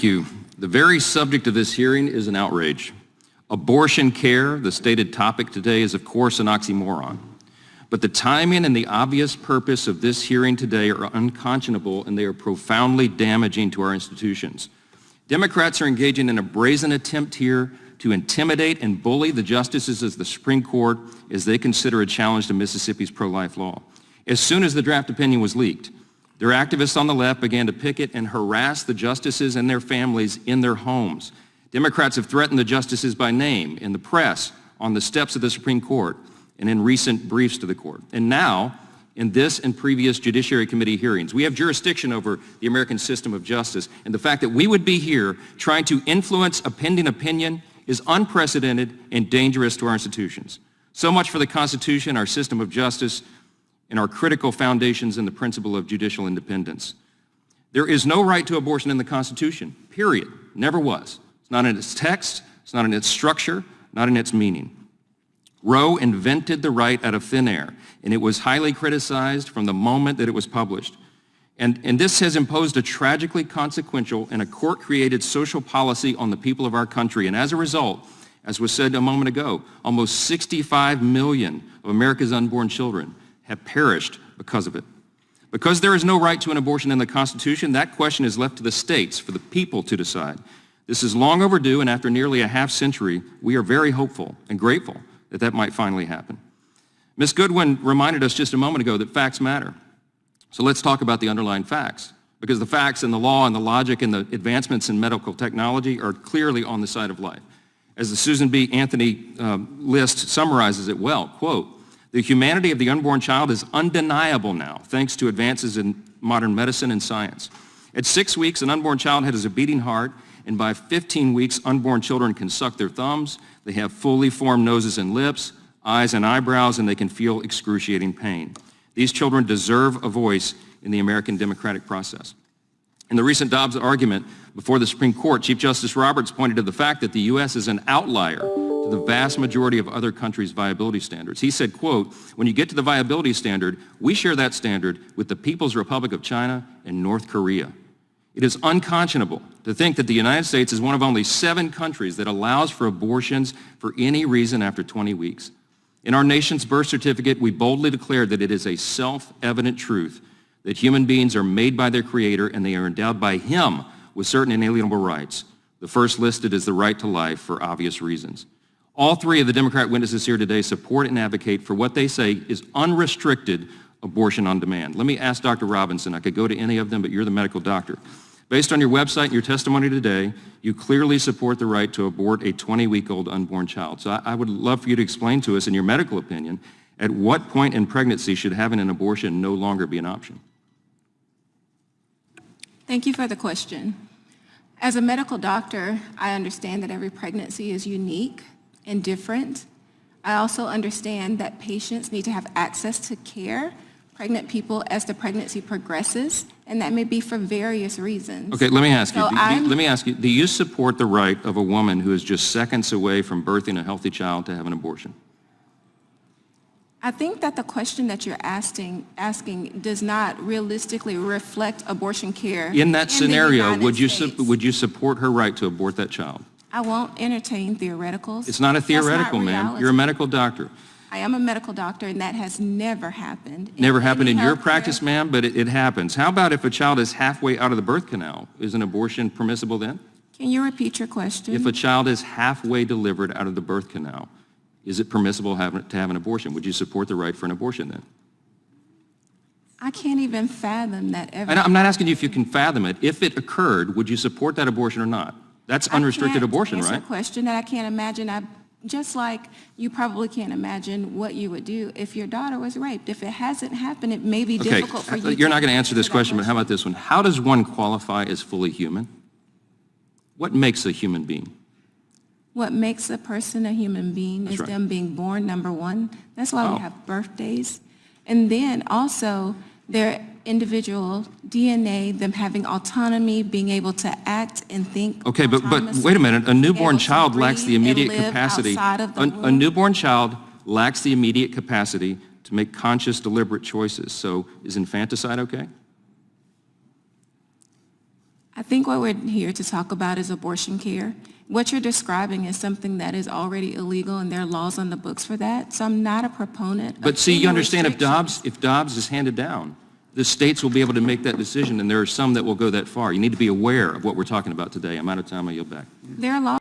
Thank you. The very subject of this hearing is an outrage. Abortion care, the stated topic today, is of course an oxymoron. But the timing and the obvious purpose of this hearing today are unconscionable, and they are profoundly damaging to our institutions. Democrats are engaging in a brazen attempt here to intimidate and bully the justices of the Supreme Court as they consider a challenge to Mississippi's pro-life law. As soon as the draft opinion was leaked, their activists on the left began to picket and harass the justices and their families in their homes. Democrats have threatened the justices by name in the press, on the steps of the Supreme Court, and in recent briefs to the court. And now, in this and previous Judiciary Committee hearings, we have jurisdiction over the American system of justice, and the fact that we would be here trying to influence a pending opinion is unprecedented and dangerous to our institutions. So much for the Constitution, our system of justice, and our critical foundations in the principle of judicial independence. There is no right to abortion in the Constitution, period. Never was. It's not in its text, it's not in its structure, not in its meaning. Roe invented the right out of thin air, and it was highly criticized from the moment that it was published. And this has imposed a tragically consequential and a court-created social policy on the people of our country. And as a result, as was said a moment ago, almost 65 million of America's unborn children have perished because of it. Because there is no right to an abortion in the Constitution, that question is left to the states for the people to decide. This is long overdue, and after nearly a half century, we are very hopeful and grateful that that might finally happen. Ms. Goodwin reminded us just a moment ago that facts matter. So let's talk about the underlying facts, because the facts and the law and the logic and the advancements in medical technology are clearly on the side of life. As the Susan B. Anthony list summarizes it well, quote, "The humanity of the unborn child is undeniable now, thanks to advances in modern medicine and science. At 6 weeks, an unborn child has a beating heart, and by 15 weeks, unborn children can suck their thumbs, they have fully formed noses and lips, eyes and eyebrows, and they can feel excruciating pain. These children deserve a voice in the American democratic process." In the recent Dobbs argument before the Supreme Court, Chief Justice Roberts pointed to the fact that the U.S. is an outlier to the vast majority of other countries' viability standards. He said, quote, "When you get to the viability standard, we share that standard with the People's Republic of China and North Korea. It is unconscionable to think that the United States is one of only 7 countries that allows for abortions for any reason after 20 weeks. In our nation's birth certificate, we boldly declare that it is a self-evident truth that human beings are made by their Creator and they are endowed by Him with certain inalienable rights. The first listed is the right to life for obvious reasons." All 3 of the Democrat witnesses here today support and advocate for what they say is unrestricted abortion on demand. Let me ask Dr. Robinson. I could go to any of them, but you're the medical doctor. Based on your website and your testimony today, you clearly support the right to abort a 20-week-old unborn child. So I would love for you to explain to us, in your medical opinion, at what point in pregnancy should having an abortion no longer be an option? Thank you for the question. As a medical doctor, I understand that every pregnancy is unique and different. I also understand that patients need to have access to care, pregnant people, as the pregnancy progresses, and that may be for various reasons. Okay, let me ask you, do you support the right of a woman who is just seconds away from birthing a healthy child to have an abortion? I think that the question that you're asking does not realistically reflect abortion care. In that scenario, would you support her right to abort that child? I won't entertain theoreticals. It's not a theoretical, ma'am. You're a medical doctor. I am a medical doctor, and that has never happened. Never happened in your practice, ma'am, but it happens. How about if a child is halfway out of the birth canal? Is an abortion permissible then? Can you repeat your question? If a child is halfway delivered out of the birth canal, is it permissible to have an abortion? Would you support the right for an abortion then? I can't even fathom that ever. I'm not asking you if you can fathom it. If it occurred, would you support that abortion or not? That's unrestricted abortion, right? I can't answer a question that I can't imagine. Just like you probably can't imagine what you would do if your daughter was raped. If it hasn't happened, it may be difficult for you. You're not going to answer this question, but how about this one? How does one qualify as fully human? What makes a human being? What makes a person a human being is them being born, number one. That's why we have birthdays. And then also their individual DNA, them having autonomy, being able to act and think. Okay, but wait a minute. A newborn child lacks the immediate capacity. A newborn child lacks the immediate capacity to make conscious, deliberate choices. So is infanticide okay? I think what we're here to talk about is abortion care. What you're describing is something that is already illegal, and there are laws on the books for that. So I'm not a proponent of But see, any you understand restrictions. if Dobbs is handed down, the states will be able to make that decision, and there are some that will go that far. You need to be aware of what we're talking about today. I'm out of time. I yield back. There are laws